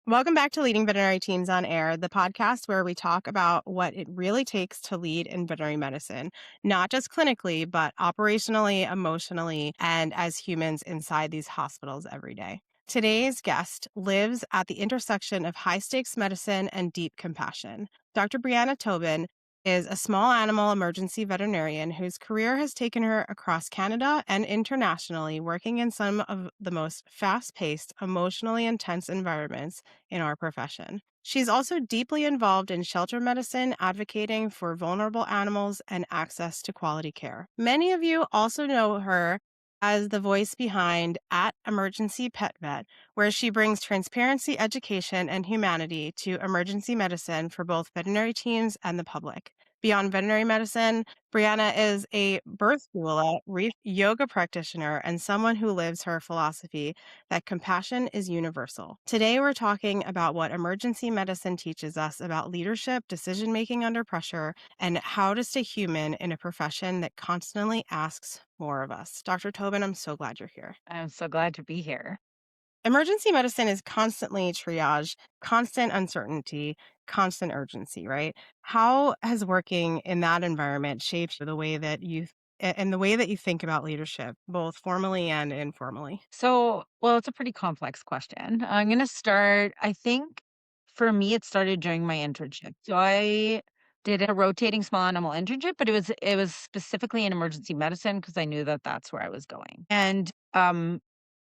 Welcome back to Leading Veterinary Teams on Air, the podcast where we talk about what it really takes to lead in veterinary medicine, not just clinically, but operationally, emotionally, and as humans inside these hospitals every day. Today's guest lives at the intersection of high stakes medicine and deep compassion. Dr. Brianna Tobin is a small animal emergency veterinarian whose career has taken her across Canada and internationally, working in some of the most fast paced, emotionally intense environments in our profession. She's also deeply involved in shelter medicine, advocating for vulnerable animals and access to quality care. Many of you also know her as the voice behind at Emergency Pet Vet, where she brings transparency, education, and humanity to emergency medicine for both veterinary teams and the public. Beyond veterinary medicine, Brianna is a birth doula, reef yoga practitioner, and someone who lives her philosophy that compassion is universal. Today, we're talking about what emergency medicine teaches us about leadership, decision making under pressure, and how to stay human in a profession that constantly asks more of us. Dr. Tobin, I'm so glad you're here. I'm so glad to be here. Emergency medicine is constantly triage, constant uncertainty, constant urgency, right? How has working in that environment shaped the way that and the way that you think about leadership, both formally and informally? Well, it's a pretty complex question. I'm going to start, I think for me, it started during my internship. So I did a rotating small animal internship, but it was specifically in emergency medicine because I knew that that's where I was going. And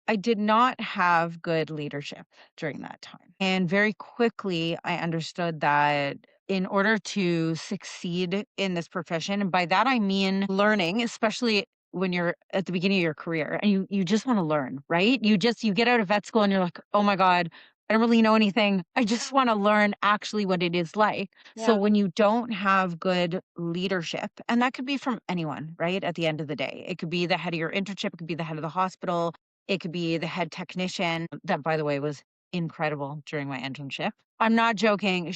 I did not have good leadership during that time. And very quickly, I understood that in order to succeed in this profession, and by that I mean learning, especially when you're at the beginning of your career and you just want to learn, right? You get out of vet school and you're like, "Oh my god, I don't really know anything. I just want to learn actually what it is like." So Yeah. when you don't have good leadership, and that could be from anyone, right? At the end of the day, it could be the head of your internship, it could be the head of the hospital, it could be the head technician that, by the way, was incredible during my internship. I'm not joking.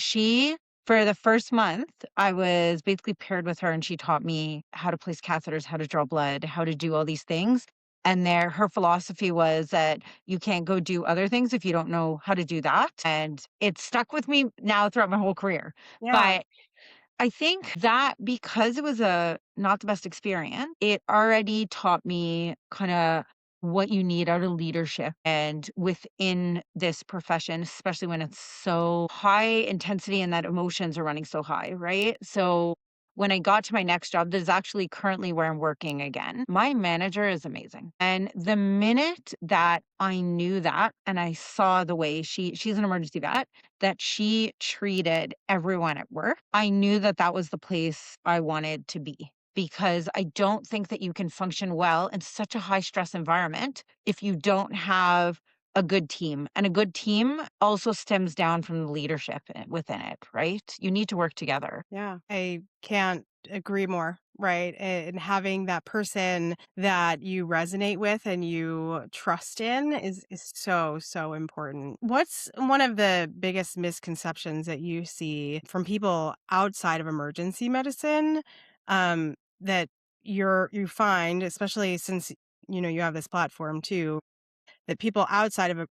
For the first month, I was basically paired with her and she taught me how to place catheters, how to draw blood, how to do all these things. And her philosophy was that you can't go do other things if you don't know how to do that. And it stuck with me now throughout my whole career. Yeah. But I think that because it was a not the best experience, it already taught me kinda what you need out of leadership and within this profession, especially when it's so high intensity and that emotions are running so high, right? So when I got to my next job, this is actually currently where I'm working again. My manager is amazing. And the minute that I knew that and I saw the way she's an emergency vet, that she treated everyone at work, I knew that that was the place I wanted to be. Because I don't think that you can function well in such a high stress environment if you don't have a good team. And a good team also stems down from the leadership within it, right? You need to work together. Yeah, I can't agree more, right? And having that person that you resonate with and you trust in is so, so important. What's one of the biggest misconceptions that you see from people outside of emergency medicine, that you find, especially since you have this platform too, that people outside of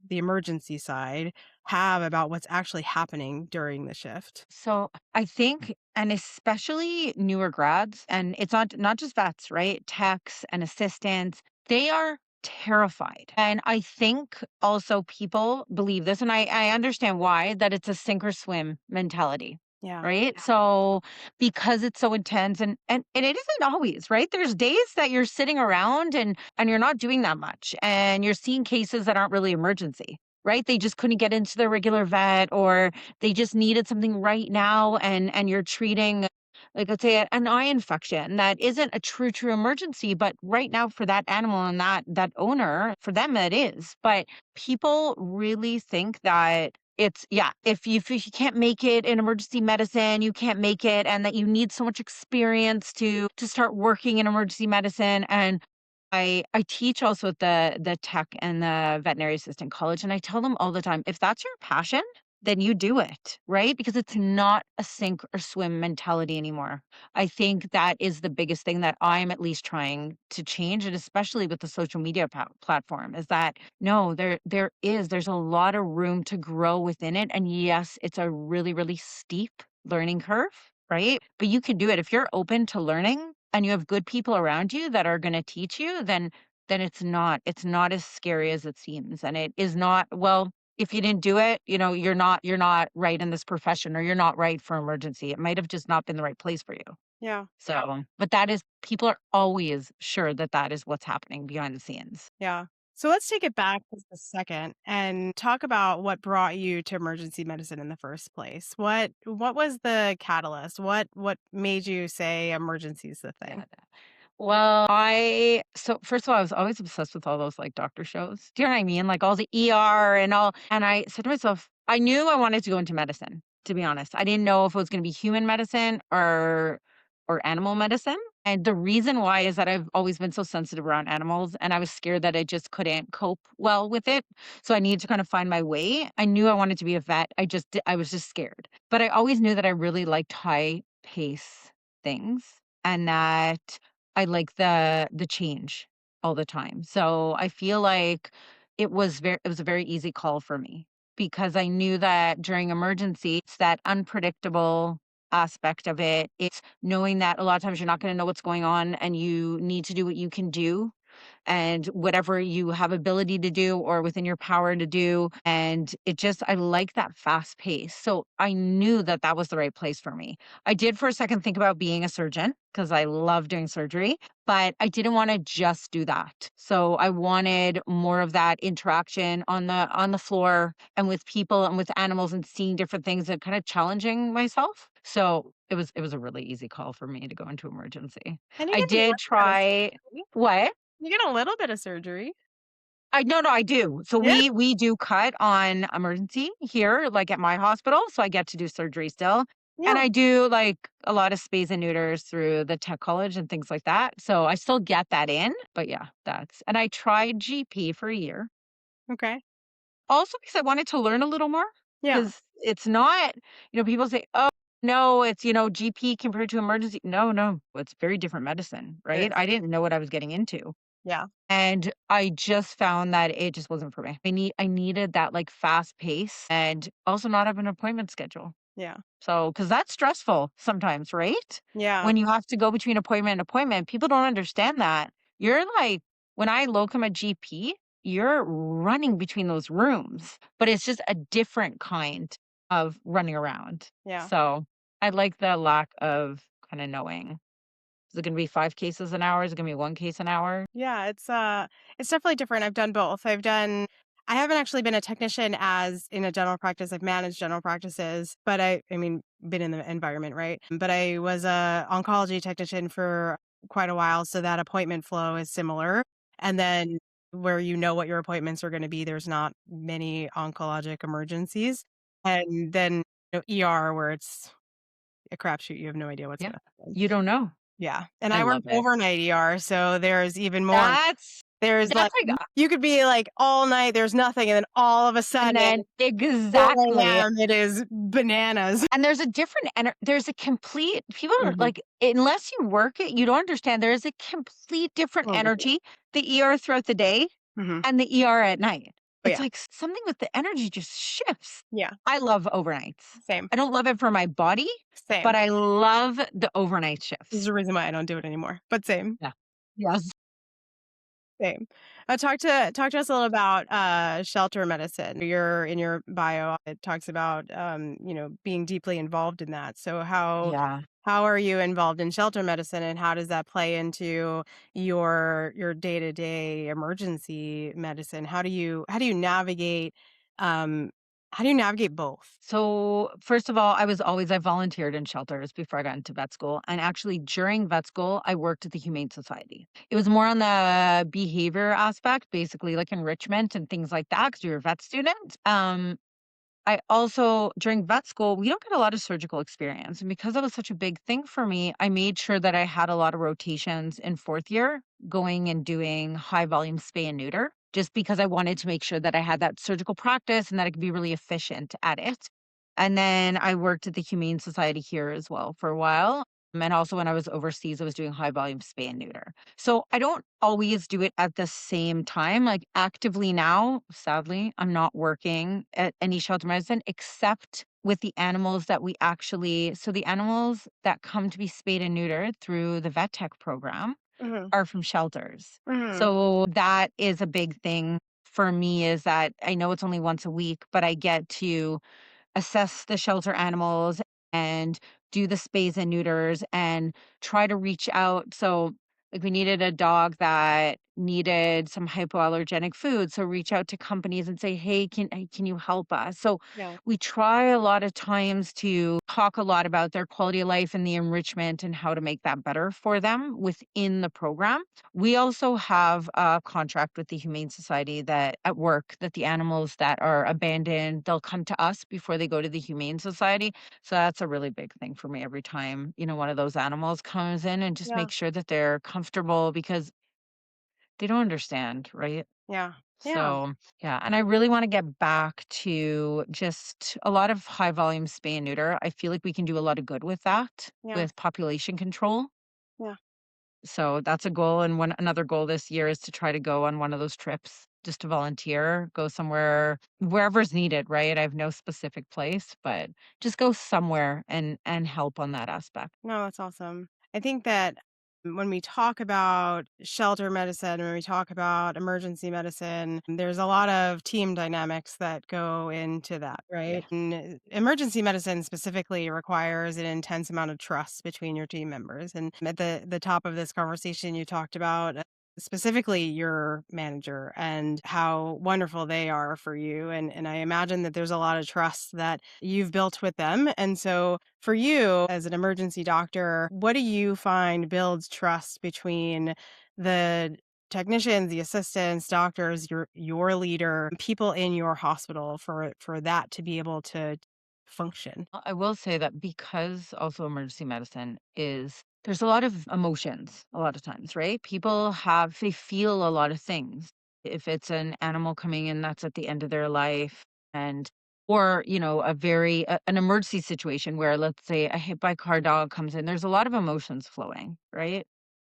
the emergency side have about what's actually happening during the shift? So I think, and especially newer grads, and it's not just vets, right? Techs and assistants, they are terrified. And I think also people believe this, and I understand why, that it's a sink or swim mentality. Yeah. Right. So because it's so intense and it isn't always, right? There's days that you're sitting around and you're not doing that much and you're seeing cases that aren't really emergency, right? They just couldn't get into their regular vet or they just needed something right now and you're treating, like, let's say, an eye infection that isn't a true emergency, but right now for that animal and that owner, for them it is. But people really think that it's, yeah, if you can't make it in emergency medicine, you can't make it, and that you need so much experience to start working in emergency medicine. And I teach also at the tech and the veterinary assistant college, and I tell them all the time, if that's your passion, then you do it, right? Because it's not a sink or swim mentality anymore. I think that is the biggest thing that I'm at least trying to change, and especially with the social media platform, is that no, there's a lot of room to grow within it. And yes, it's a really, really steep learning curve, right? But you can do it if you're open to learning and you have good people around you that are going to teach you, then it's not as scary as it seems. And it is not, well, if you didn't do it, you're not right in this profession, or you're not right for emergency. It might have just not been the right place for you. Yeah. So, but that is, people are always sure that that is what's happening behind the scenes. Yeah. So let's take it back just a second and talk about what brought you to emergency medicine in the first place. What was the catalyst? What made you say emergency is the Yeah. thing? Well, so first of all, I was always obsessed with all those like doctor shows. Do you know what I mean? Like all the ER and all. And I said to myself, I knew I wanted to go into medicine, to be honest. I didn't know if it was going to be human medicine or animal medicine. And the reason why is that I've always been so sensitive around animals, and I was scared that I just couldn't cope well with it. So I needed to kind of find my way. I knew I wanted to be a vet. I was just scared. But I always knew that I really liked high pace things, and that I like the change all the time. So I feel like it was a very easy call for me, because I knew that during emergency, it's that unpredictable aspect of it. It's knowing that a lot of times you're not going to know what's going on, and you need to do what you can do, and whatever you have ability to do or within your power to do. And I like that fast pace. So I knew that that was the right place for me. I did for a second think about being a surgeon, because I love doing surgery, but I didn't want to just do that. So I wanted more of that interaction on the floor and with people and with animals, and seeing different things and kind of challenging myself. So it was a really easy call for me to go into emergency. And you I get a did little bit of try. surgery. What? You get a little bit of surgery. I No, no, I do. So Yeah. we do cut on emergency here, like at my hospital, so I get to do surgery still. And Yeah. I do like a lot of spays and neuters through the tech college and things like that. So I still get that in. But yeah, and I tried GP for a year. Okay. Also because I wanted to learn a little more, Yeah. because it's not, people say, "Oh, no, it's, GP compared to emergency." No, no, it's very different medicine, It right? is. I didn't know what I was getting into. Yeah. And I just found that it just wasn't for me. I needed that, like, fast pace, and also not have an appointment schedule. Yeah. So, because that's stressful sometimes, right? Yeah. When you have to go between appointment and appointment, people don't understand that. You're like, when I locum a GP, you're running between those rooms, but it's just a different kind of running around. Yeah. So, I like the lack of kinda knowing. Is it gonna be 5 cases an hour? Is it gonna be 1 case an hour? Yeah, it's definitely different. I've done both. I haven't actually been a technician as in a general practice. I've managed general practices, but I mean, been in the environment, right? But I was a oncology technician for quite a while, so that appointment flow is similar. And then where you know what your appointments are going to be, there's not many oncologic emergencies. And then ER where it's a crapshoot, you have no idea what's Yeah. going to happen. You don't know. Yeah, and I I work love it. overnight ER, so there's even more. That's There's like that's like you could be like all night, there's nothing, and then all of a and sudden, then 4 exactly. AM, it is bananas. And there's a complete, people are Mhm. like, unless you work it, you don't understand, there is a complete different Oh, yeah. energy, the ER throughout the day Mhm. and the ER at night. Oh, It's yeah. like something with the energy just shifts. Yeah, I love overnights. same, I don't love it for my body, but same. I love the overnight There's shifts. a reason why I don't do it anymore, but same, Yeah. Yes. same. Talk to us a little about, shelter medicine. In your bio, it talks about, being deeply involved in that. So Yeah. how are you involved in shelter medicine, and how does that play into your day-to-day emergency medicine? Um, how do you navigate both? So, first of all, I volunteered in shelters before I got into vet school. And actually, during vet school, I worked at the Humane Society. It was more on the behavior aspect, basically like enrichment and things like that, because you're a vet student. I also, during vet school, we don't get a lot of surgical experience. And because that was such a big thing for me, I made sure that I had a lot of rotations in fourth year, going and doing high volume spay and neuter. just because I wanted to make sure that I had that surgical practice and that I could be really efficient at it. And then I worked at the Humane Society here as well for a while. And also when I was overseas, I was doing high volume spay and neuter. So I don't always do it at the same time. Like actively now, sadly, I'm not working at any shelter medicine except with the animals that we actually, so the animals that come to be spayed and neutered through the vet tech program Mhm. are from shelters. Mhm. So that is a big thing for me is that I know it's only once a week, but I get to assess the shelter animals and do the spays and neuters and try to reach out. So, like, we needed a dog that needed some hypoallergenic food. So, reach out to companies and say, hey, can you help us? So, Yeah. we try a lot of times to talk a lot about their quality of life and the enrichment and how to make that better for them within the program. We also have a contract with the Humane Society that at work that the animals that are abandoned, they'll come to us before they go to the Humane Society. So that's a really big thing for me every time, one of those animals comes in and just Yeah. make sure that they're comfortable because they don't understand, right? Yeah. Yeah. So, yeah, and I really want to get back to just a lot of high volume spay and neuter. I feel like we can do a lot of good with that, Yeah. with population control. Yeah. So that's a goal, and one another goal this year is to try to go on one of those trips just to volunteer, go somewhere wherever's needed, right? I have no specific place, but just go somewhere and help on that aspect. No, that's awesome. I think that when we talk about shelter medicine, when we talk about emergency medicine, there's a lot of team dynamics that go into that, Yeah. right? And emergency medicine specifically requires an intense amount of trust between your team members. And at the top of this conversation, you talked about specifically your manager and how wonderful they are for you. And I imagine that there's a lot of trust that you've built with them. And so for you as an emergency doctor, what do you find builds trust between the technicians, the assistants, doctors, your leader, people in your hospital for that to be able to function? I will say that because also emergency medicine is there's a lot of emotions a lot of times, right? They feel a lot of things. If it's an animal coming in that's at the end of their life and or, an emergency situation where let's say a hit by car dog comes in, there's a lot of emotions flowing, right?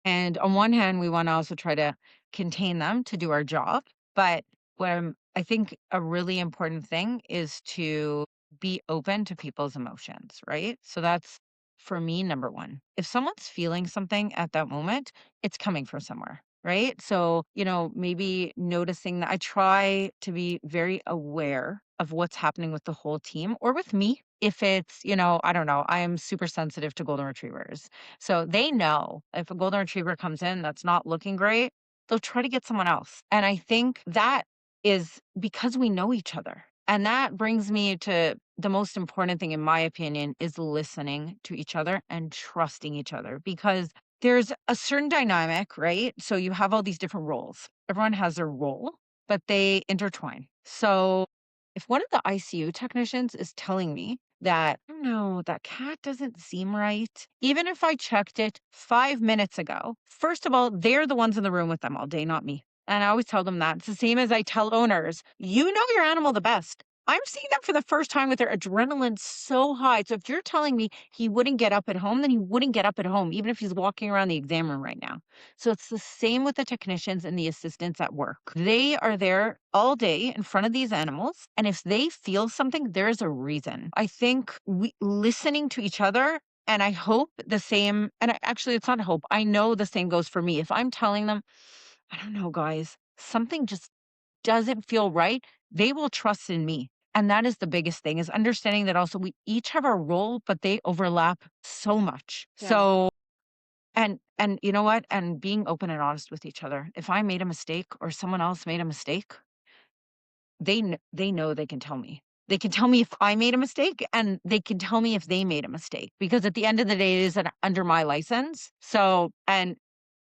And on one hand, we wanna also try to contain them to do our job, but I think a really important thing is to be open to people's emotions, right? So that's, for me, number 1. If someone's feeling something at that moment, it's coming from somewhere, right? So, maybe noticing that I try to be very aware of what's happening with the whole team or with me. If it's, I don't know, I am super sensitive to golden retrievers. So they know if a golden retriever comes in that's not looking great, they'll try to get someone else. And I think that is because we know each other. And that brings me to the most important thing, in my opinion, is listening to each other and trusting each other because there's a certain dynamic, right? So you have all these different roles. Everyone has their role, but they intertwine. So if one of the ICU technicians is telling me that, no, that cat doesn't seem right. Even if I checked it 5 minutes ago, first of all, they're the ones in the room with them all day, not me. And I always tell them that. It's the same as I tell owners, you know your animal the best. I'm seeing them for the first time with their adrenaline so high. So if you're telling me he wouldn't get up at home, then he wouldn't get up at home, even if he's walking around the exam room right now. So it's the same with the technicians and the assistants at work. They are there all day in front of these animals. And if they feel something, there's a reason. I think we listening to each other, and I hope the same, actually, it's not hope. I know the same goes for me. If I'm telling them, I don't know, guys, something just doesn't feel right, they will trust in me. And that is the biggest thing is understanding that also we each have our role, but they overlap so much. Yeah. So and you know what? And being open and honest with each other. If I made a mistake or someone else made a mistake, they know they can tell me. They can tell me if I made a mistake, and they can tell me if they made a mistake, because at the end of the day, it is under my license. So and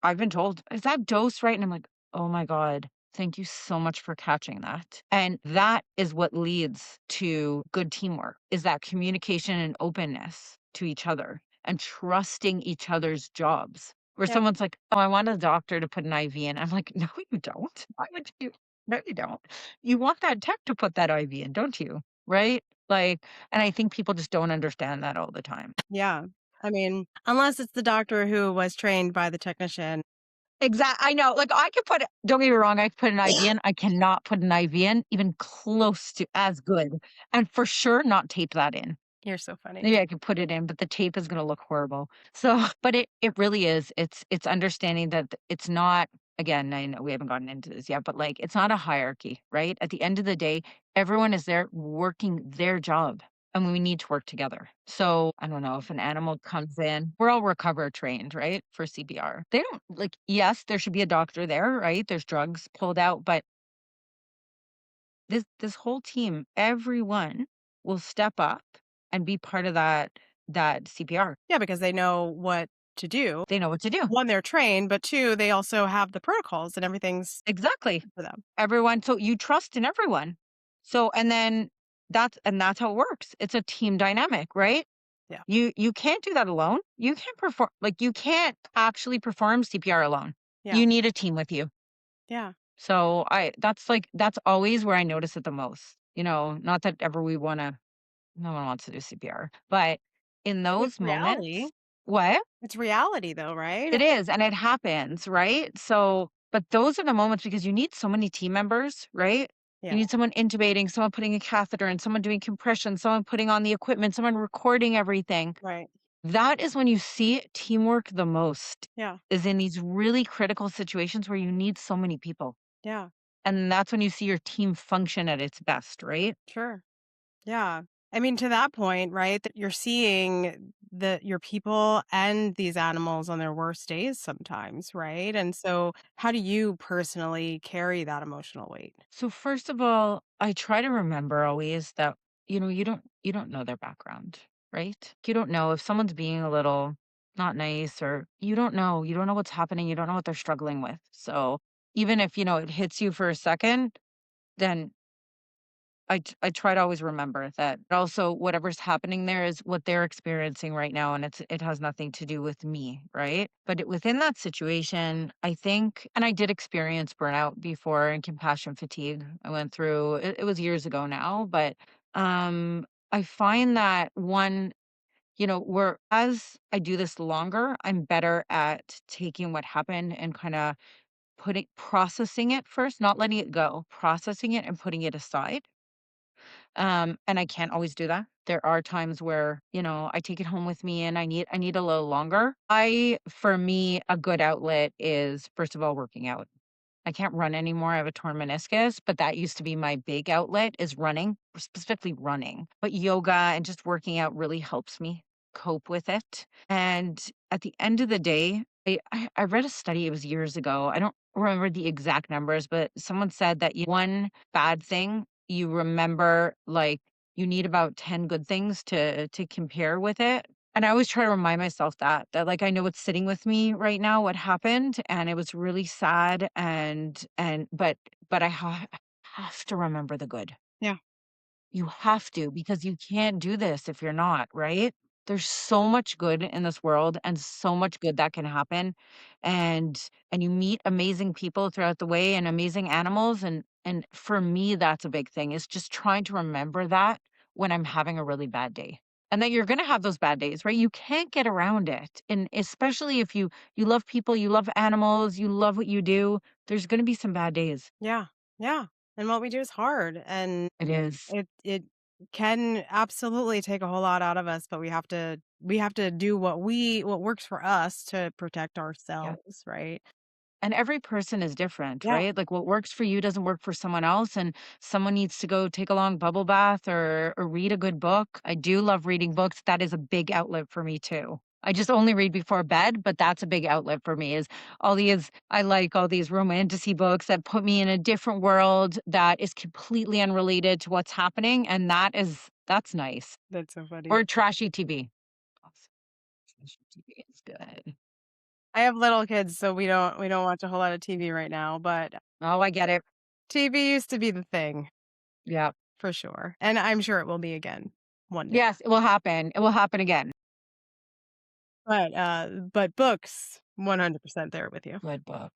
I've been told, "Is that dose right?" And I'm like, "Oh my god, thank you so much for catching that." And that is what leads to good teamwork, is that communication and openness to each other and trusting each other's jobs. Where Yeah. someone's like, "Oh, I want a doctor to put an IV in." I'm like, "No, you don't. Why would you?" No, you don't. You want that tech to put that IV in, don't you? Right? Like, and I think people just don't understand that all the time. Yeah. I mean, unless it's the doctor who was trained by the technician. I know, like, I could put don't get me wrong, I could put an IV in, I cannot put an IV in even close to as good, and for sure not tape that in. You're so funny. Maybe I could put it in, but the tape is gonna look horrible. So, but it really is, it's understanding that it's not again, I know we haven't gotten into this yet, but, like, it's not a hierarchy, right? At the end of the day, everyone is there working their job, and we need to work together. So, I don't know, if an animal comes in we're all recover trained, right, for CPR. They don't like, yes, there should be a doctor there, right? There's drugs pulled out, but this whole team, everyone will step up and be part of that CPR. Yeah, because they know what to do. They know what to do. 1, they're trained, but 2, they also have the protocols and everything's Exactly. for them. Everyone so you trust in everyone. So and then that's how it works. It's a team dynamic, right? Yeah. You can't do that alone. You can't perform like you can't actually perform CPR alone. Yeah. You need a team with you. Yeah. So I that's like that's always where I notice it the most. Not that ever we wanna no one wants to do CPR, but in It's those reality. moments what? It's reality though, right? It is, and it happens, right? So, but those are the moments because you need so many team members, right? Yeah. You need someone intubating, someone putting a catheter in, someone doing compression, someone putting on the equipment, someone recording everything. Right. That is when you see teamwork the most, Yeah. is in these really critical situations where you need so many people. Yeah. And that's when you see your team function at its best, right? Sure. Yeah. I mean, to that point, right, that you're seeing your people and these animals on their worst days sometimes, right? And so how do you personally carry that emotional weight? So first of all, I try to remember always that you don't know their background, right? You don't know if someone's being a little not nice or you don't know what's happening, you don't know what they're struggling with. So even if, it hits you for a second, then I try to always remember that also whatever's happening there is what they're experiencing right now, and it has nothing to do with me, right? But within that situation, I think, and I did experience burnout before and compassion fatigue. I went through it was years ago now, but I find that one, where as I do this longer, I'm better at taking what happened and kind of putting processing it first, not letting it go, processing it and putting it aside and I can't always do that. There are times where, I take it home with me and I need a little longer. For me, a good outlet is first of all working out. I can't run anymore. I have a torn meniscus, but that used to be my big outlet is running, specifically running. But yoga and just working out really helps me cope with it. And at the end of the day, I read a study, it was years ago. I don't remember the exact numbers, but someone said that one bad thing you remember, like you need about 10 good things to compare with it. And I always try to remind myself that, like, I know it's sitting with me right now, what happened, and it was really sad but I have to remember the good. Yeah. You have to because you can't do this if you're not, right? There's so much good in this world and so much good that can happen, and you meet amazing people throughout the way and amazing animals, and for me, that's a big thing, is just trying to remember that when I'm having a really bad day. And that you're gonna have those bad days, right? You can't get around it, and especially if you love people, you love animals, you love what you do, there's gonna be some bad days. Yeah. Yeah. And what we do is hard and It is. it can absolutely take a whole lot out of us, but we have to do what works for us to protect Yeah. ourselves, right? And every person is different, Yeah. right? Like what works for you doesn't work for someone else. And someone needs to go take a long bubble bath or read a good book. I do love reading books. That is a big outlet for me too. I just only read before bed, but that's a big outlet for me is I like all these romantic books that put me in a different world that is completely unrelated to what's happening. And that's nice. That's so funny. Or trashy TV. Trashy TV is good. I have little kids, so we don't watch a whole lot of TV right now, but Oh, I get it. TV used to be the thing Yeah. for sure, and I'm sure it will be again one day. Yes, it will happen. It will happen again. But books, 100% there with you. Good book.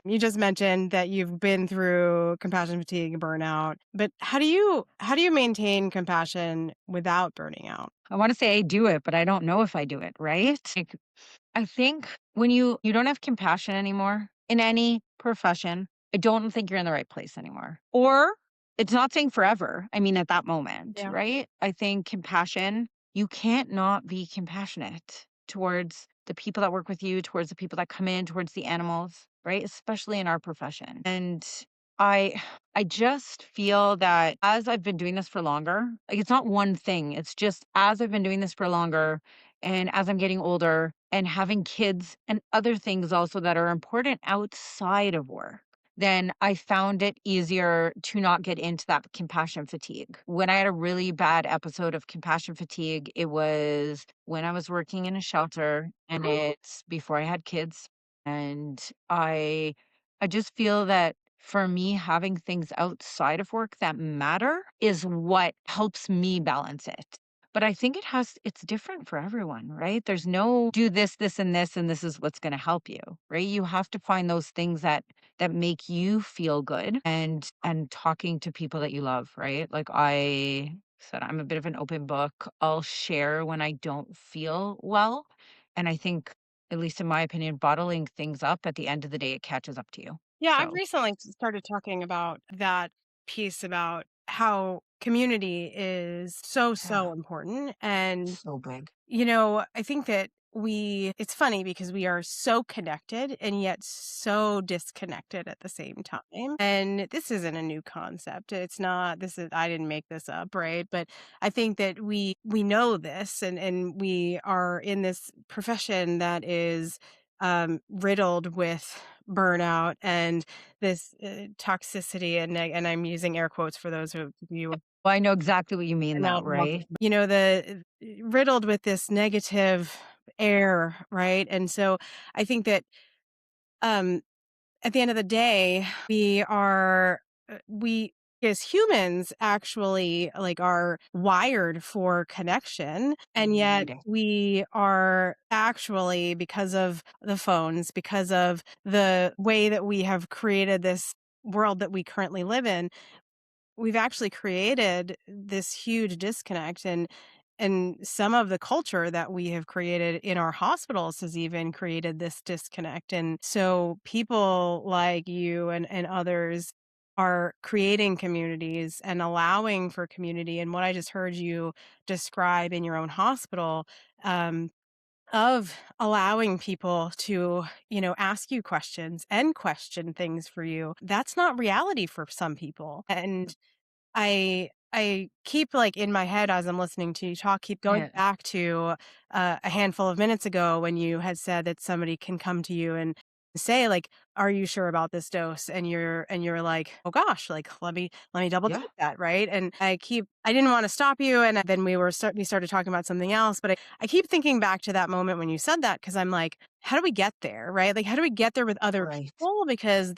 You just mentioned that you've been through compassion fatigue, burnout, but how do you maintain compassion without burning out? I wanna say I do it, but I don't know if I do it, right? Like, I think when you don't have compassion anymore in any profession, I don't think you're in the right place anymore. Or it's not saying forever. I mean, at that moment, Yeah. right? I think compassion, you can't not be compassionate towards the people that work with you, towards the people that come in, towards the animals, right? Especially in our profession. And I I just feel that as I've been doing this for longer, like it's not one thing. It's just as I've been doing this for longer, and as I'm getting older and having kids and other things also that are important outside of work, then I found it easier to not get into that compassion fatigue. When I had a really bad episode of compassion fatigue, it was when I was working in a shelter and it's before I had kids. And I just feel that for me, having things outside of work that matter is what helps me balance it. But I think it's different for everyone, right? There's no do this, and this is what's going to help you, right? You have to find those things that make you feel good and talking to people that you love, right? Like I said, I'm a bit of an open book. I'll share when I don't feel well. And I think, at least in my opinion, bottling things up at the end of the day, it catches up to you. Yeah, I've So recently started talking about that piece about how community is so, yeah, so important. And so big. I think that it's funny because we are so connected and yet so disconnected at the same time. And this isn't a new concept. It's not, I didn't make this up, right? But I think that we know this and we are in this profession that is riddled with burnout and this toxicity and I'm using air quotes for those of you Well, I know exactly what you mean though, not right? the riddled with this negative air, right? And so I think that um at the end of the day, we as humans actually like are wired for connection and We yet need it. we are actually because of the phones, because of the way that we have created this world that we currently live in, we've actually created this huge disconnect and some of the culture that we have created in our hospitals has even created this disconnect. And so people like you and others are creating communities and allowing for community. And what I just heard you describe in your own hospital, of allowing people to, ask you questions and question things for you. That's not reality for some people. And I keep, like, in my head as I'm listening to you talk, keep going Yeah. back to, a handful of minutes ago when you had said that somebody can come to you and say, like, "Are you sure about this dose?" And you're like, "Oh gosh, like, let me double Yeah. check that," right? And I didn't wanna stop you, and then we started talking about something else, but I keep thinking back to that moment when you said that because 'cause I'm like, "How do we get there?" Right? Like, how do we get there with other Right. people? Because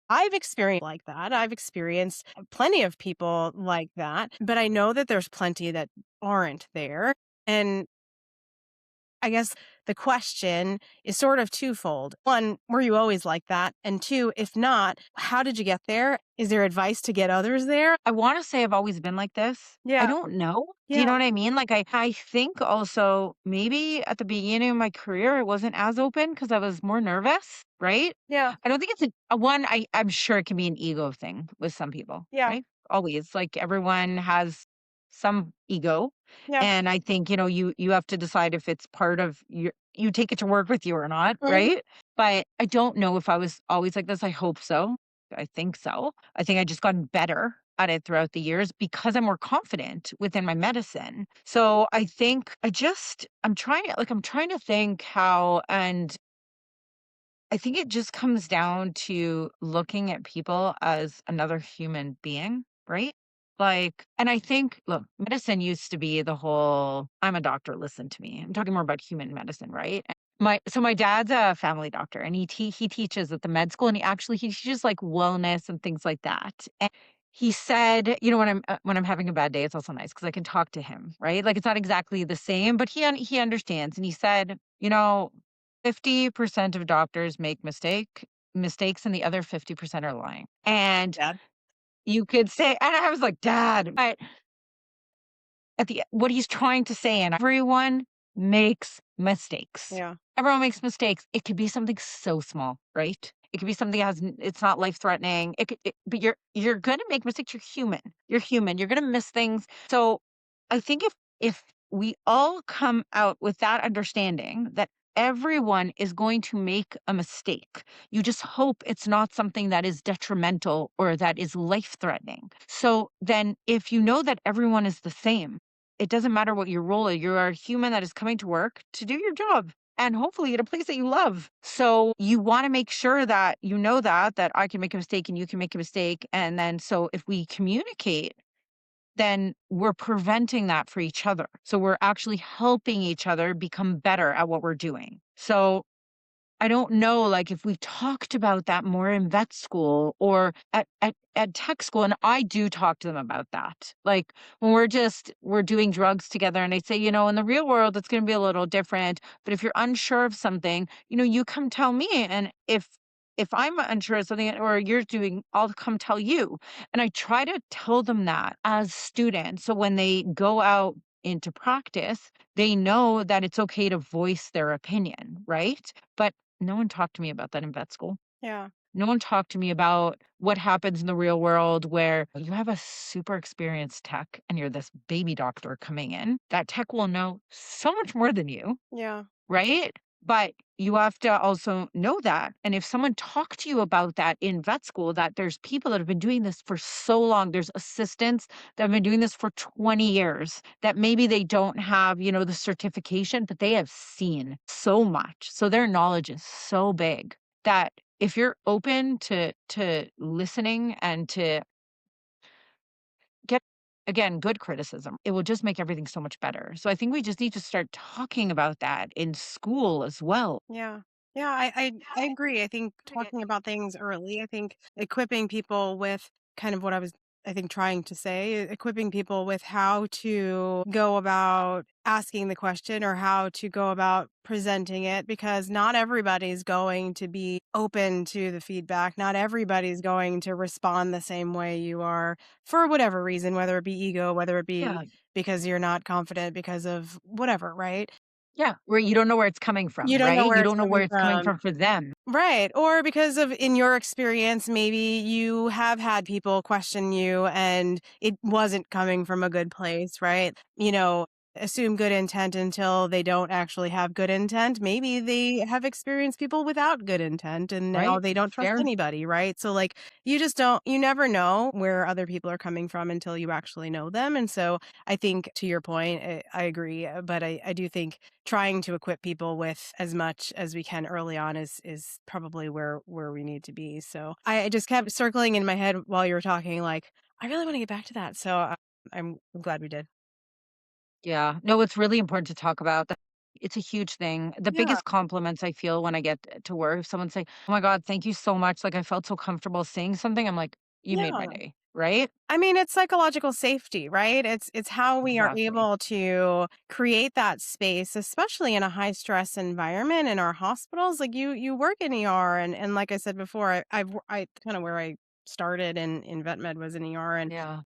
I've experienced like that. I've experienced plenty of people like that, but I know that there's plenty that aren't there. And I guess the question is sort of twofold. One, were you always like that? And two, if not, how did you get there? Is there advice to get others there? I wanna say I've always been like this. I Yeah, don't know. Do yeah, you know what I mean? Like, I think also maybe at the beginning of my career, I wasn't as open because I was more nervous, right? yeah, I don't think it's a one, I'm sure it can be an ego thing with some people, yeah, right? Always, like, everyone has some ego, yeah. and I think, you have to decide if it's part of you take it to work with you or not, Mhm. right? But I don't know if I was always like this. I hope so. I think so. I think I just gotten better at it throughout the years because I'm more confident within my medicine. So I think I'm trying to think how, and I think it just comes down to looking at people as another human being, right? Like, and I think, look, medicine used to be the whole, I'm a doctor, listen to me. I'm talking more about human medicine, right? My dad's a family doctor and he teaches at the med school and he teaches like wellness and things like that. And he said, when I'm having a bad day, it's also nice because I can talk to him, right? Like it's not exactly the same, but he understands. And he said, 50% of doctors make mistakes and the other 50% are lying. And Dad? you could say, and I was like, Dad, but at the what he's trying to say, and everyone makes mistakes. Yeah. Everyone makes mistakes. It could be something so small, right? It could be something that has it's not life threatening. But you're gonna make mistakes. You're human. You're human. You're gonna miss things. So I think if we all come out with that understanding that everyone is going to make a mistake, you just hope it's not something that is detrimental or that is life threatening. So then, if you know that everyone is the same, it doesn't matter what your role is. You are a human that is coming to work to do your job and hopefully at a place that you love. So you want to make sure that you know that I can make a mistake and you can make a mistake. And then so if we communicate, then we're preventing that for each other. So we're actually helping each other become better at what we're doing. So I don't know, like, if we talked about that more in vet school or at tech school, and I do talk to them about that. Like, when we're doing drugs together and they say, in the real world, it's gonna be a little different, but if you're unsure of something, you come tell me, and if I'm unsure of something or you're doing, I'll come tell you. And I try to tell them that as students, so when they go out into practice, they know that it's okay to voice their opinion, right? But no one talked to me about that in vet school. Yeah. No one talked to me about what happens in the real world where you have a super experienced tech and you're this baby doctor coming in. That tech will know so much more than you, Yeah. right? But you have to also know that. And if someone talked to you about that in vet school, that there's people that have been doing this for so long, there's assistants that have been doing this for 20 years, that maybe they don't have, the certification, but they have seen so much. So their knowledge is so big that if you're open to listening and to get again good criticism, it will just make everything so much better. So I think we just need to start talking about that in school as well. Yeah. Yeah, I agree. I think talking about things early, I think equipping people with kind of what I was I think trying to say, equipping people with how to go about asking the question or how to go about presenting it because not everybody's going to be open to the feedback. Not everybody's going to respond the same way you are for whatever reason, whether it be ego, whether it be Yeah. because you're not confident because of whatever, right? Yeah, where you don't know where it's coming You from, don't know right? where You it's don't know where coming it's coming from. from for them. Right. Or because of in your experience, maybe you have had people question you and it wasn't coming from a good place, right? Assume good intent until they don't actually have good intent. Maybe they have experienced people without good intent and now Right? they don't trust Fair. anybody, right? So like you just don't you never know where other people are coming from until you actually know them. And so I think to your point, I agree, but I do think trying to equip people with as much as we can early on is probably where we need to be. So I just kept circling in my head while you were talking, like I really want to get back to that. So I'm glad we did. Yeah. No, it's really important to talk about that. It's a huge thing. The Yeah, biggest compliments I feel when I get to work, if someone say, "Oh my God, thank you so much. Like I felt so comfortable saying something." I'm like, you made my yeah. day, right? I mean, it's psychological safety, right? It's how we are Exactly. able to create that space, especially in a high stress environment in our hospitals. Like you work in ER, and like I said before, I kind of where I started in vet med was in ER, and Yeah.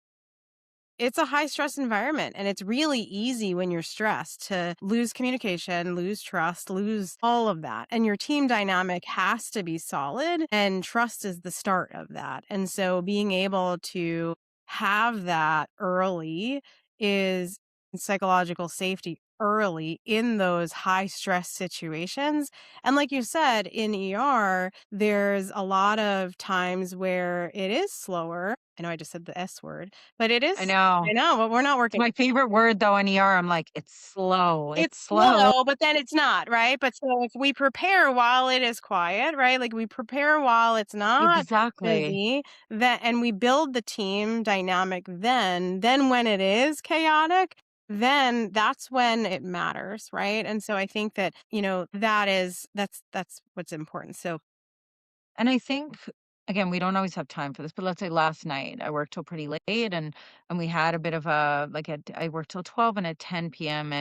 it's a high stress environment and it's really easy when you're stressed to lose communication, lose trust, lose all of that. And your team dynamic has to be solid and trust is the start of that. And so being able to have that early is psychological safety early in those high stress situations. And like you said, in ER, there's a lot of times where it is slower. I know I just said the S word but it I is know. I know, but we're not It's working my favorite word though in ER. I'm like, it's slow. It's it's slow. slow, but then it's not, right? But so if we prepare while it is quiet, right? Like we prepare while it's not Exactly. busy, that and we build the team dynamic then when it is chaotic, then that's when it matters, right? And so I think that, that's what's important. So And I think, again, we don't always have time for this, but let's say last night I worked till pretty late and we had a bit of a I worked till 12 and at 10 p.m.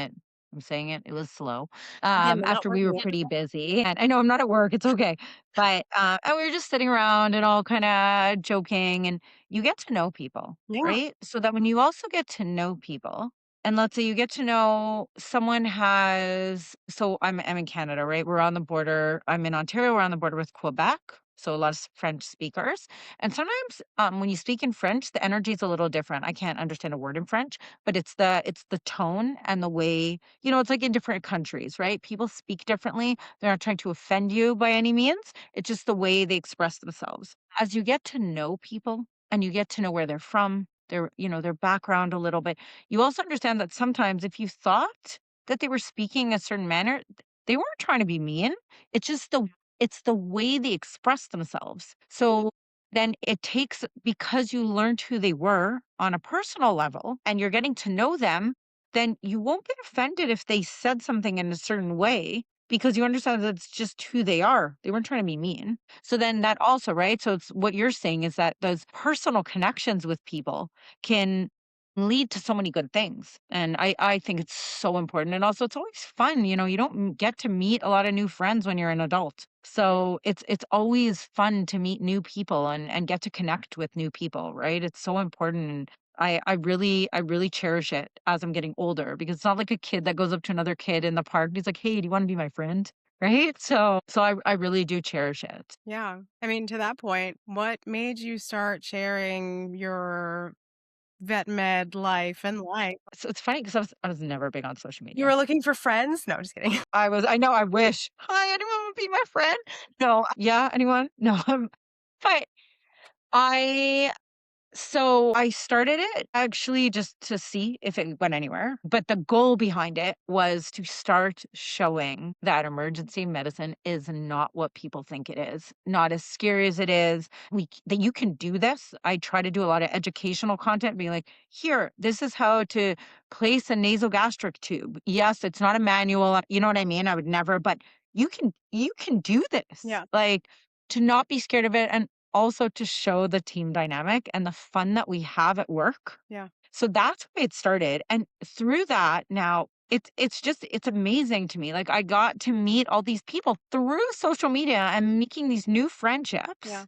I'm saying it, it was slow, Him not after we were working. pretty busy, and I know I'm not at work, it's okay, but, and we were just sitting around and all kinda joking, and you get to know people, Yeah. right? So that when you also get to know people, and let's say you get to know someone has so I'm in Canada, right? We're on the border. I'm in Ontario, we're on the border with Quebec, so a lot of French speakers, and sometimes, when you speak in French, the energy is a little different. I can't understand a word in French, but it's the tone and the way, it's like in different countries, right? People speak differently. They're not trying to offend you by any means. It's just the way they express themselves. As you get to know people and you get to know where they're from, their background a little bit, you also understand that sometimes if you thought that they were speaking a certain manner, they weren't trying to be mean. It's just the way they express themselves. So then it takes because you learned who they were on a personal level and you're getting to know them, then you won't get offended if they said something in a certain way because you understand that it's just who they are. They weren't trying to be mean. So then that also, right? So it's what you're saying is that those personal connections with people can lead to so many good things. And I think it's so important. And also it's always fun. You don't get to meet a lot of new friends when you're an adult. So it's always fun to meet new people and get to connect with new people, right? It's so important. And I really cherish it as I'm getting older because it's not like a kid that goes up to another kid in the park and he's like, "Hey, do you want to be my friend?" Right? So I really do cherish it. Yeah. I mean, to that point, what made you start sharing your vet med life and life? So it's funny because I was never big on social You media. were looking for friends? No, just kidding. I know, I wish. "Hi, anyone wanna be my friend?" No. Yeah, anyone? No, but I so I started it actually just to see if it went anywhere, but the goal behind it was to start showing that emergency medicine is not what people think it is, not as scary as it is. That you can do this. I try to do a lot of educational content, being like, here, this is how to place a nasogastric tube. Yes, it's not a manual. You know what I mean? I would never, but you can do this. Yeah. Like to not be scared of it. And also to show the team dynamic and the fun that we have at work. Yeah. So that's why it started, and through that, now it's amazing to me, like, I got to meet all these people through social media and making these new Yeah. friendships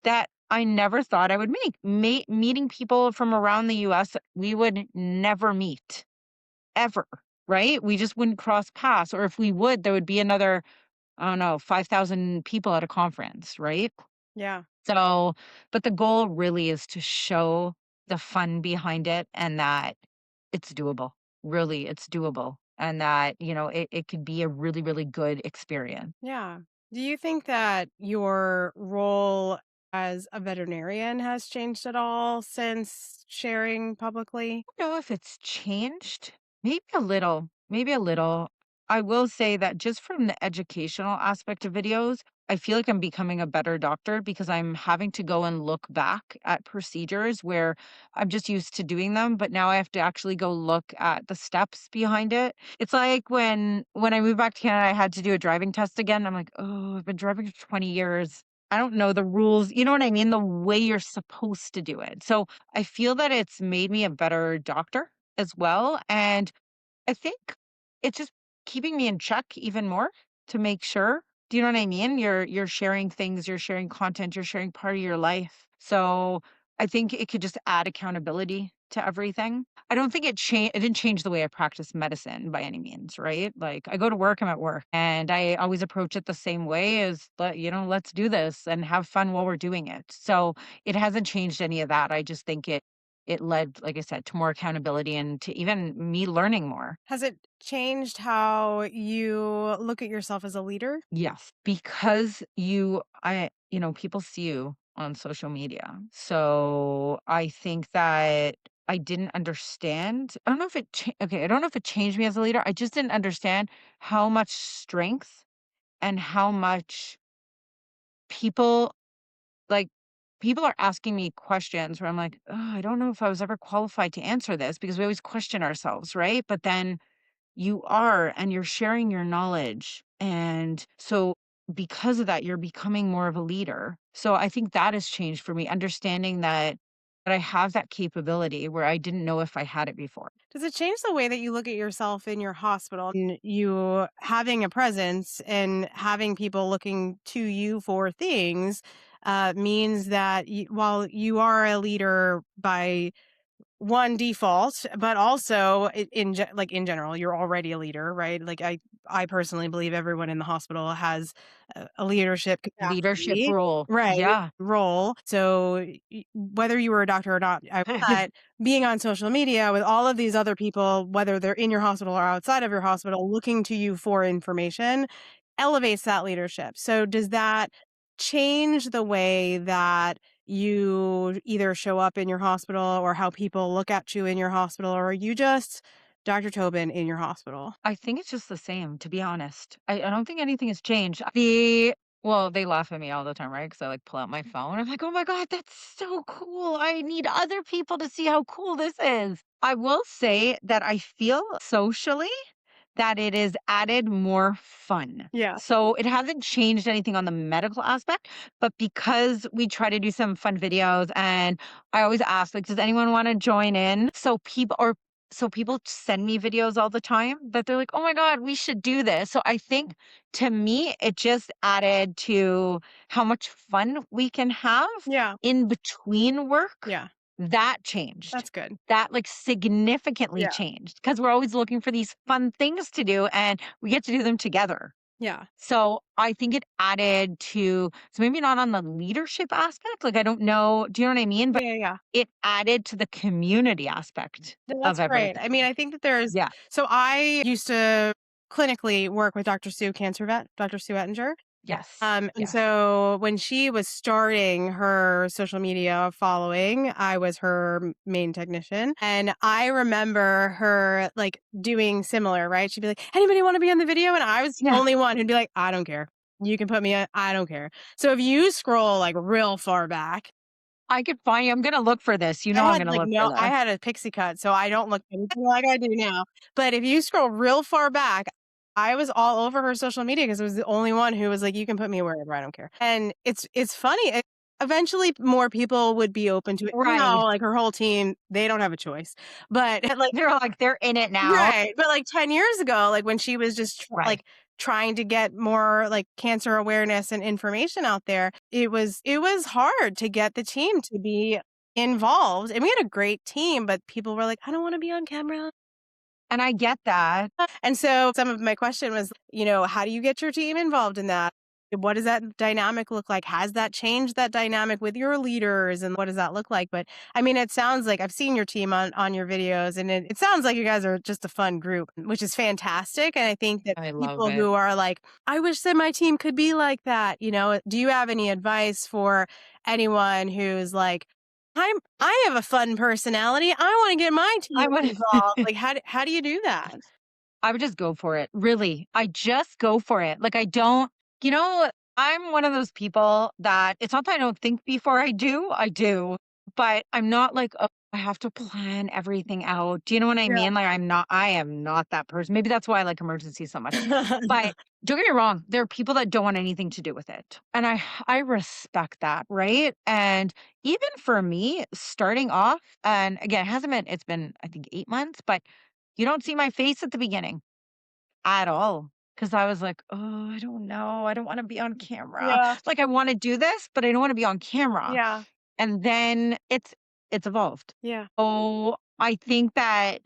that I never thought I would make. Meeting people from around the US that we would never meet, ever, right? We just wouldn't cross paths, or if we would, there would be another, I don't know, 5,000 people at a conference, right? Yeah. So, but the goal really is to show the fun behind it and that it's doable. Really, it's doable. And that, it could be a really, really good experience. Yeah. Do you think that your role as a veterinarian has changed at all since sharing publicly? Don't know if it's changed. Maybe a little. Maybe a little. I will say that just from the educational aspect of videos, I feel like I'm becoming a better doctor because I'm having to go and look back at procedures where I'm just used to doing them, but now I have to actually go look at the steps behind it. It's like when I moved back to Canada, I had to do a driving test again. I'm like, oh, I've been driving for 20 years. I don't know the rules. You know what I mean? The way you're supposed to do it. So I feel that it's made me a better doctor as well, and I think it's just keeping me in check even more to make sure. Do you know what I mean? You're sharing things, you're sharing content, you're sharing part of your life. So I think it could just add accountability to everything. I don't think it didn't change the way I practice medicine by any means, right? Like I go to work, I'm at work, and I always approach it the same way as let's do this and have fun while we're doing it. So it hasn't changed any of that. I just think it led, like I said, to more accountability and to even me learning more. Has it changed how you look at yourself as a leader? Yes, because people see you on social media. So I think that I didn't understand. I don't know if okay, I don't know if it changed me as a leader. I just didn't understand how much strength and how much people like people are asking me questions where I'm like, oh, I don't know if I was ever qualified to answer this because we always question ourselves, right? But then you are, and you're sharing your knowledge. And so, because of that, you're becoming more of a leader. So, I think that has changed for me, understanding that. but I have that capability where I didn't know if I had it before. Does it change the way that you look at yourself in your hospital? And you having a presence and having people looking to you for things means that while you are a leader by one default, but also like in general, you're already a leader, right? Like I personally believe everyone in the hospital has a leadership Leadership capacity, role. right? Yeah. Role. So whether you were a doctor or not, but being on social media with all of these other people, whether they're in your hospital or outside of your hospital, looking to you for information, elevates that leadership. So does that change the way that you either show up in your hospital or how people look at you in your hospital, or are you just Dr. Tobin in your hospital? I think it's just the same, to be honest. I don't think anything has changed. Well, they laugh at me all the time, right? Because I like pull out my phone. I'm like, oh my God, that's so cool. I need other people to see how cool this is. I will say that I feel socially that it is added more fun. Yeah. So it hasn't changed anything on the medical aspect, but because we try to do some fun videos and I always ask, like, does anyone want to join in? So people send me videos all the time that they're like, "Oh my God, we should do this." So I think to me, it just added to how much fun we can have Yeah. in between work. Yeah. That changed. That's good. That like significantly Yeah. changed because we're always looking for these fun things to do and we get to do them together. Yeah. So I think it added to, so maybe not on the leadership aspect. Like, I don't know. Do you know what I mean? But Yeah. Yeah. it added to the community aspect No, of that's great. I mean, everything. I think that there's Yeah. so I used to clinically work with Dr. Sue, cancer vet, Dr. Sue Ettinger. Yes. And Yes. so when she was starting her social media following, I was her main technician. And I remember her like doing similar, right? She'd be like, anybody want to be on the video? And I was the Yeah. only one who'd be like, I don't care. You can put me on, I don't care. So if you scroll like real far back, I could find you. I'm going to look for this. You I know, I'm had going to like look for no I this. had a pixie cut, so I don't look anything like I do now. But if you scroll real far back, I was all over her social media because I was the only one who was like, "You can put me wherever, I don't care." And it's funny. Eventually, more people would be open to it. Right. Now, like her whole team, they don't have a choice. But like They're like, they're in it now. right, but like 10 years ago, like when she was just Right. like trying to get more like cancer awareness and information out there, it was hard to get the team to be involved. And we had a great team, but people were like, I don't want to be on camera. And I get that. And so some of my question was, how do you get your team involved in that? What does that dynamic look like? Has that changed that dynamic with your leaders and what does that look like? But I mean, it sounds like I've seen your team on your videos and it sounds like you guys are just a fun group, which is fantastic. And I think that I love people it. who are like, I wish that my team could be like that, do you have any advice for anyone who's like, I have a fun personality. I want to get my I team would. involved. Like, how do you do that? I would just go for it. Really. I just go for it. Like, I don't, you know, I'm one of those people that it's not that I don't think before I do, but I'm not like, oh, I have to plan everything out. Do you know what I Yeah. mean? Like, I am not that person. Maybe that's why I like emergencies so much. But don't get me wrong, there are people that don't want anything to do with it. And I respect that, right? And even for me, starting off, and again, it's been, I think, 8 months, but you don't see my face at the beginning at all. Because I was like, "Oh, I don't know. I don't wanna be on camera." Yeah, Like, I wanna do this, but I don't wanna be on camera. yeah, And then it's evolved. yeah, So, I think that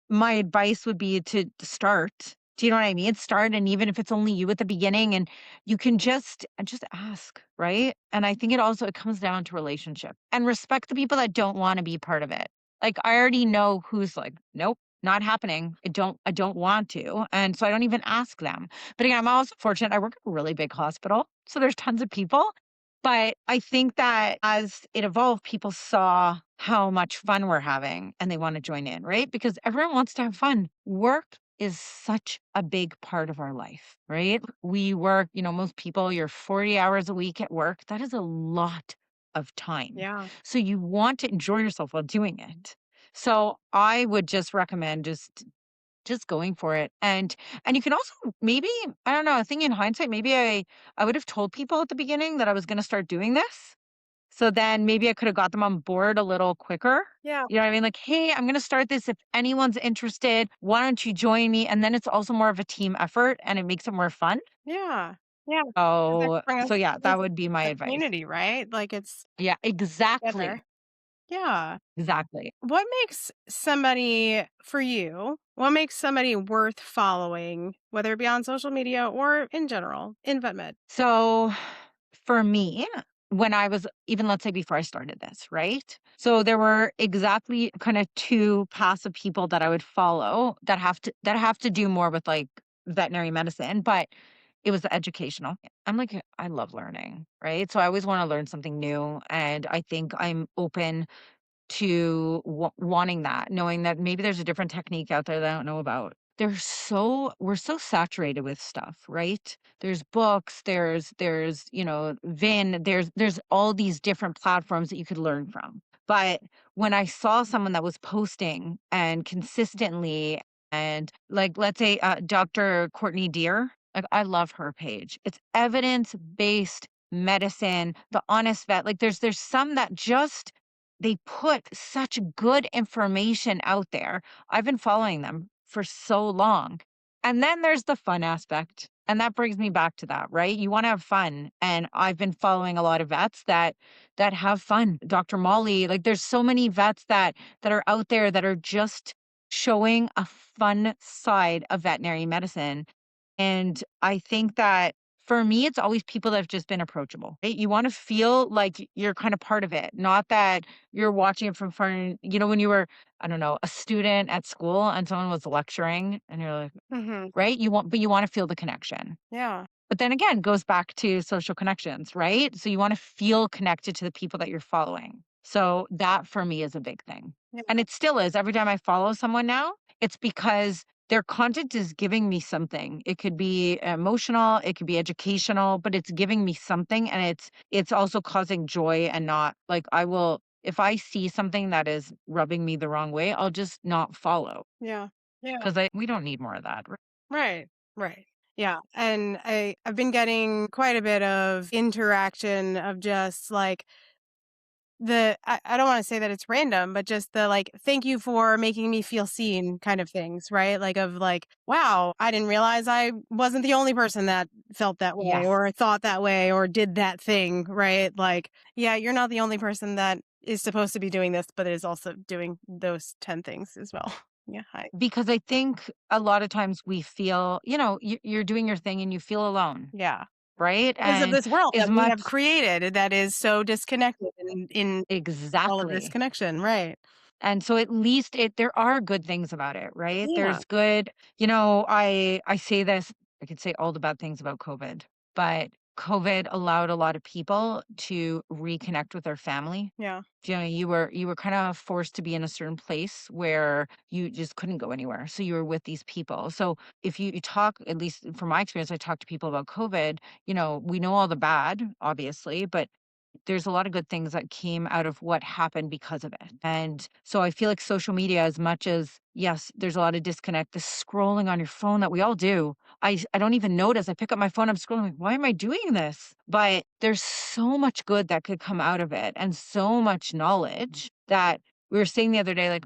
my advice would be to start. Do you know what I mean? Start, and even if it's only you at the beginning, and you can just ask, right? And I think it comes down to relationship and respect the people that don't wanna be part of it. Like, I already know who's like, "Nope, not happening. I don't want to." And so I don't even ask them. But again, I'm also fortunate. I work at a really big hospital, so there's tons of people. But I think that as it evolved, people saw how much fun we're having and they want to join in, right? Because everyone wants to have fun. Work is such a big part of our life, right? We work, most people, you're 40 hours a week at work. That is a lot of time. yeah, So you want to enjoy yourself while doing it. So I would just recommend just going for it. And you can also maybe, I don't know, I think in hindsight, maybe I would have told people at the beginning that I was gonna start doing this. So then maybe I could have got them on board a little quicker. Yeah. You know what I mean? Like, hey, I'm going to start this. If anyone's interested, why don't you join me? And then it's also more of a team effort and it makes it more fun. Yeah. Yeah. 'Cause that So, can bring us so yeah, that as would be my a advice. community, right? Like it's Yeah, exactly. together. Yeah. Exactly. What makes somebody for you, what makes somebody worth following, whether it be on social media or in general in VetMed? So for me, when I was even, let's say before I started this, right? So there were exactly kind of two paths of people that I would follow that have to do more with like veterinary medicine, but it was the educational. I'm like I love learning, right? So I always want to learn something new, and I think I'm open to wanting that, knowing that maybe there's a different technique out there that I don't know about. We're so saturated with stuff, right? There's books, there's, Vin, there's all these different platforms that you could learn from. But when I saw someone that was posting and consistently, and like let's say Dr. Courtney Deer, like I love her page. It's evidence-based medicine, the honest vet. Like there's some that just they put such good information out there. I've been following them for so long. And then there's the fun aspect. And that brings me back to that, right? You want to have fun. And I've been following a lot of vets that have fun. Dr. Molly, like there's so many vets that are out there that are just showing a fun side of veterinary medicine. And I think that for me, it's always people that have just been approachable. Right? You want to feel like you're kind of part of it, not that you're watching it from far. When you were, I don't know, a student at school and someone was lecturing and you're like, Mhm. right? But you want to feel the connection. Yeah. But then again, it goes back to social connections, right? So you want to feel connected to the people that you're following. So that for me is a big thing. And Yeah. it still is. Every time I follow someone now, it's because their content is giving me something. It could be emotional, it could be educational, but it's giving me something, and it's also causing joy. And not like I will, if I see something that is rubbing me the wrong way, I'll just not follow, Yeah. Yeah. because we don't need more of that. Right. Right. Yeah. And I've been getting quite a bit of interaction of just like I don't want to say that it's random, but just the like, thank you for making me feel seen kind of things, right? Like, of like, wow, I didn't realize I wasn't the only person that felt that way Yes. or thought that way or did that thing, right? Like, yeah, you're not the only person that is supposed to be doing this, but is also doing those 10 things as well. Yeah. Because I think a lot of times we feel, you're doing your thing and you feel alone, Yeah. right? Because of And this world as that we much have created that is so disconnected in all of this exactly. connection, right? And so at least there are good things about it, right? Yeah. There's good, I say this, I could say all the bad things about COVID, but COVID allowed a lot of people to reconnect with their family. Yeah. You were kind of forced to be in a certain place where you just couldn't go anywhere. So you were with these people. So if you talk, at least from my experience, I talk to people about COVID, we know all the bad, obviously, but there's a lot of good things that came out of what happened because of it. And so I feel like social media, as much as, yes, there's a lot of disconnect, the scrolling on your phone that we all do. I don't even notice. I pick up my phone, I'm scrolling, like, why am I doing this? But there's so much good that could come out of it and so much knowledge that we were saying the other day, like,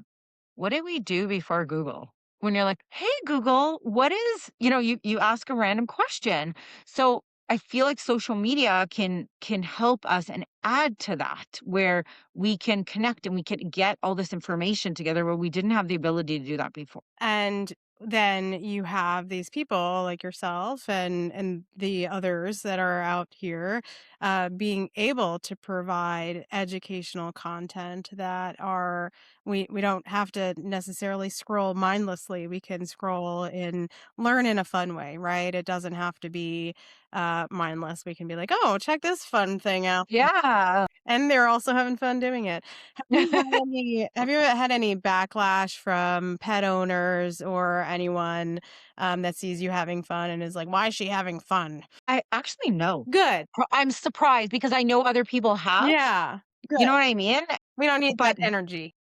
what did we do before Google? When you're like, "Hey Google, what is," you ask a random question. So I feel like social media can help us and add to that, where we can connect and we can get all this information together where we didn't have the ability to do that before. And then you have these people like yourself and the others that are out here being able to provide educational content that are we don't have to necessarily scroll mindlessly. We can scroll and learn in a fun way, right? It doesn't have to be mindless. We can be like, oh, check this fun thing out, Yeah. and they're also having fun doing it. Have you ever had any backlash from pet owners or anyone, that sees you having fun and is like, "Why is she having fun?" I actually know. Good. I'm surprised because I know other people have. Yeah. Good. You know what I mean? We don't need that But energy.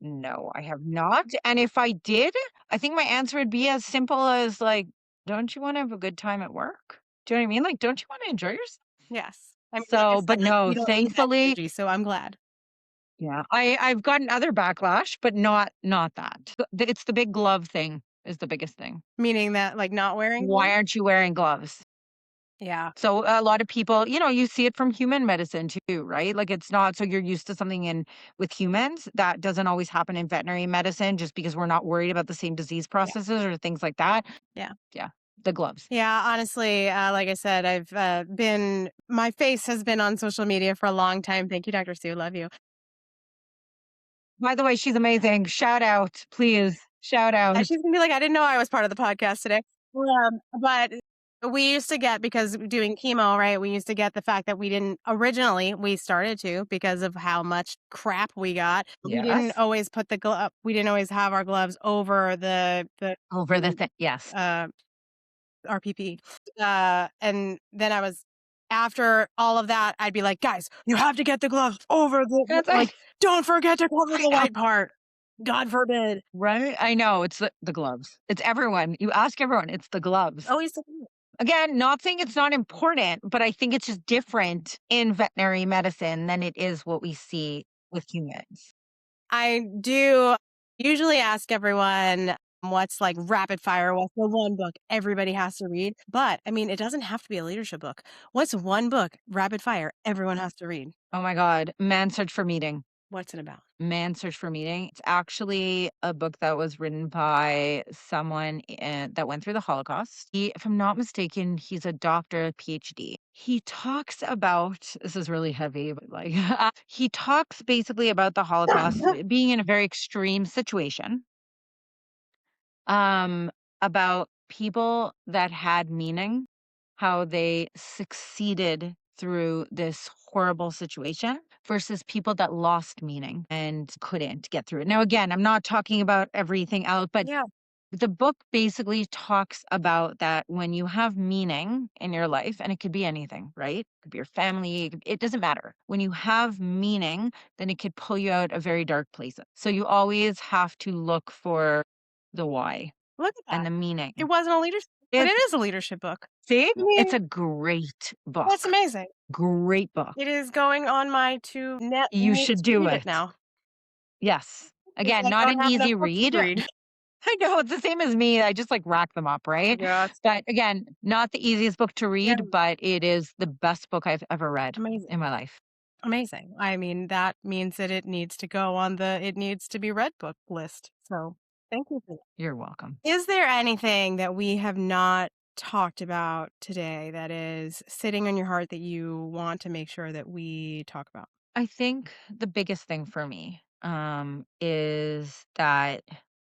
no, I have not, and if I did, I think my answer would be as simple as, like, "Don't you wanna have a good time at work?" Do you know what I mean? Like, "Don't you wanna enjoy yourself?" Yes. I mean, like I So, said, but like, no, we don't need that thankfully, energy, so I'm glad. yeah, I've gotten other backlash, but not that. It's the big glove thing is the biggest thing. Meaning that, like, not wearing Why gloves? aren't you wearing gloves? Yeah, So a lot of people, you see it from human medicine too, right? Like it's not so you're used to something in with humans that doesn't always happen in veterinary medicine just because we're not worried about the same disease yeah, processes or things like that. yeah. Yeah, the gloves. Yeah, honestly, like I said, I've, been my face has been on social media for a long time. Thank you, Doctor Sue, love you. By the way, she's amazing. Shout out, please. Shout out. She's gonna be like, "I didn't know I was part of the podcast today." But we used to get because doing chemo, right? We used to get the fact that we didn't originally we started to because of how much crap we got. We didn't Yes. always put the glove. We didn't always have our gloves over Over the thing. Yes. uh, RPP. And then I was after all of that, I'd be like, "Guys, you have to get the gloves over That's like, don't forget to cover I the know. white part. God forbid." Right? I know. It's the gloves. It's everyone. You ask everyone, it's the gloves. Always Again, not saying it's not important, but I think it's just different in veterinary medicine than it is what we see with humans. I do usually ask everyone what's like rapid fire, what's the one book everybody has to read. But I mean, it doesn't have to be a leadership book. What's one book, rapid fire, everyone has to read? Oh my God. Man Search for Meaning. What's it about? Man Search for Meaning. It's actually a book that was written by someone that went through the Holocaust. If I'm not mistaken, he's a doctor, PhD. He talks about this is really heavy, but like he talks basically about the Holocaust being in a very extreme situation, um, about people that had meaning, how they succeeded through this horrible situation versus people that lost meaning and couldn't get through it. Now, again, I'm not talking about everything else, but Yeah. the book basically talks about that when you have meaning in your life, and it could be anything, right? It could be your family, it doesn't matter. When you have meaning, then it could pull you out of very dark places. So you always have to look for the why Look at and that. the It meaning. wasn't a leadership, but it It's is a leadership book. see, I it's mean, a great that's book. amazing. Great book. It is going on my to net You needs should to do read it it. now Yes. because Again, I not don't an have enough easy books to read. read. I know it's the same as me. I just like rack them up, right? Yeah, it's But again, not the easiest book to yeah, read, but it is the best book I've ever read amazing. in my life. Amazing. I mean, that means that it needs to go on the it needs to be read book list. So thank you for that. You're welcome. Is there anything that we have not talked about today that is sitting on your heart that you want to make sure that we talk about? I think the biggest thing for me is that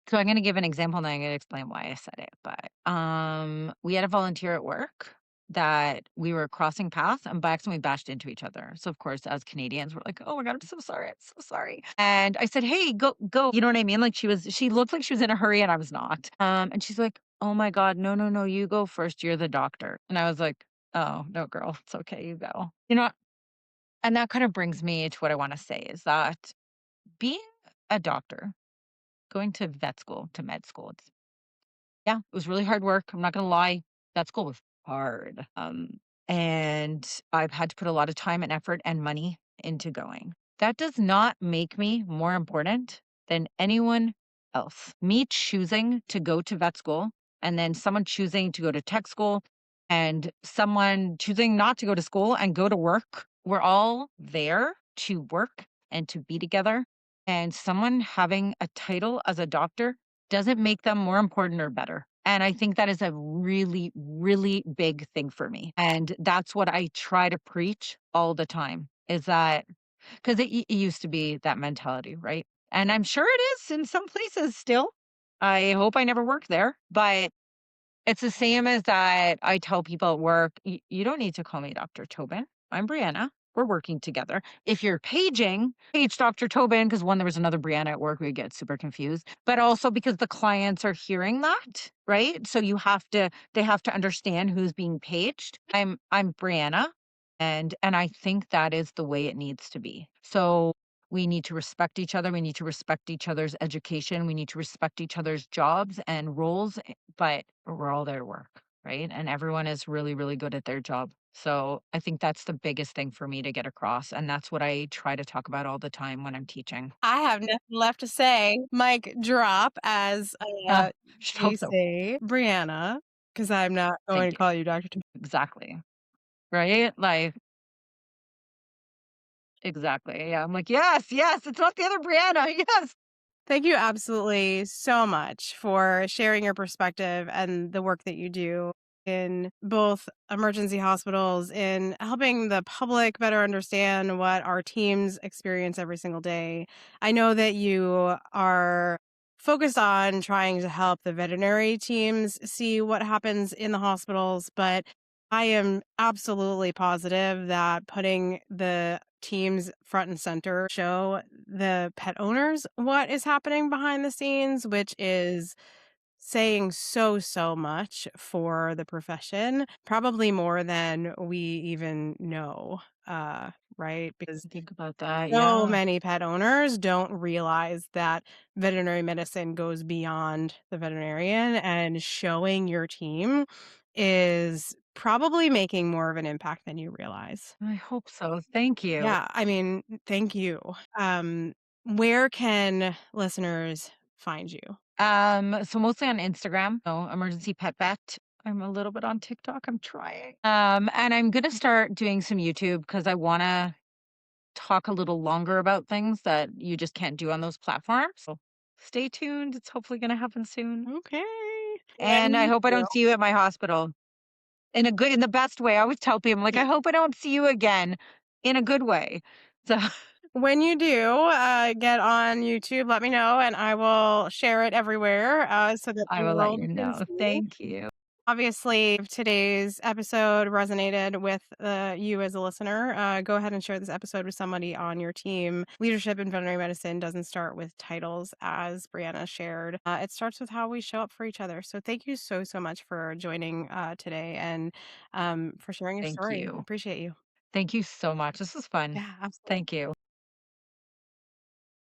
so I'm going to give an example and then I'm going to explain why I said it. But we had a volunteer at work that we were crossing paths and by accident we bashed into each other. So of course, as Canadians, we're like, "Oh my God, I'm so sorry, I'm so sorry." And I said, "Hey, go, go." You know what I mean? Like she looked like she was in a hurry and I was not. And she's like, "Oh my God, no, no, no, you go first. You're the doctor." And I was like, "Oh no, girl, it's okay, you go." And that kind of brings me to what I wanna say is that being a doctor, going to vet school, to med school, it was really hard work. I'm not gonna lie. Vet school was hard. And I've had to put a lot of time and effort and money into going. That does not make me more important than anyone else. Me choosing to go to vet school and then someone choosing to go to tech school and someone choosing not to go to school and go to work. We're all there to work and to be together. And someone having a title as a doctor doesn't make them more important or better. And I think that is a really, really big thing for me. And that's what I try to preach all the time is that because it used to be that mentality, right? And I'm sure it is in some places still. I hope I never work there, but it's the same as that I tell people at work, you don't need to call me Dr. Tobin. I'm Brianna. We're working together. If you're page Dr. Tobin, because one, there was another Brianna at work, we get super confused, but also because the clients are hearing that, right? So they have to understand who's being paged. I'm Brianna. And I think that is the way it needs to be. So we need to respect each other. We need to respect each other's education. We need to respect each other's jobs and roles, but we're all there to work, right? And everyone is really, really good at their job. So I think that's the biggest thing for me to get across. And that's what I try to talk about all the time when I'm teaching. I have nothing left to say. Mic drop, as Should they hope so. say, Brianna, because I'm not going Thank to you. call you Dr. Exactly. Right? Like, exactly. Yeah. I'm like, yes, yes, it's not the other Brianna. Yes. Thank you absolutely so much for sharing your perspective and the work that you do in both emergency hospitals, in helping the public better understand what our teams experience every single day. I know that you are focused on trying to help the veterinary teams see what happens in the hospitals, but I am absolutely positive that putting the teams front and center show the pet owners what is happening behind the scenes, which is saying so, so much for the profession, probably more than we even know, right? Because Think about that. so Yeah. many pet owners don't realize that veterinary medicine goes beyond the veterinarian, and showing your team is probably making more of an impact than you realize. I hope so. Thank you. Yeah, I mean, thank you. Um, where can listeners find you? So mostly on Instagram, so emergency pet vet. I'm a little bit on TikTok. I'm trying. And I'm gonna start doing some YouTube because I wanna talk a little longer about things that you just can't do on those platforms. So stay tuned. It's hopefully gonna happen soon. Okay. When And I you hope I do. don't see you at my hospital in the best way. I always tell people, I'm like, Yeah. I hope I don't see you again in a good way. So When you do, get on YouTube, let me know, and I will share it everywhere, so that I the will let world you can know. see. Thank you. Obviously, if today's episode resonated with you as a listener, go ahead and share this episode with somebody on your team. Leadership in veterinary medicine doesn't start with titles, as Brianna shared. It starts with how we show up for each other. So, thank you so, so much for joining today, and for sharing your Thank story. you. Appreciate you. Thank you so much. This was fun. Yeah, absolutely. Thank you.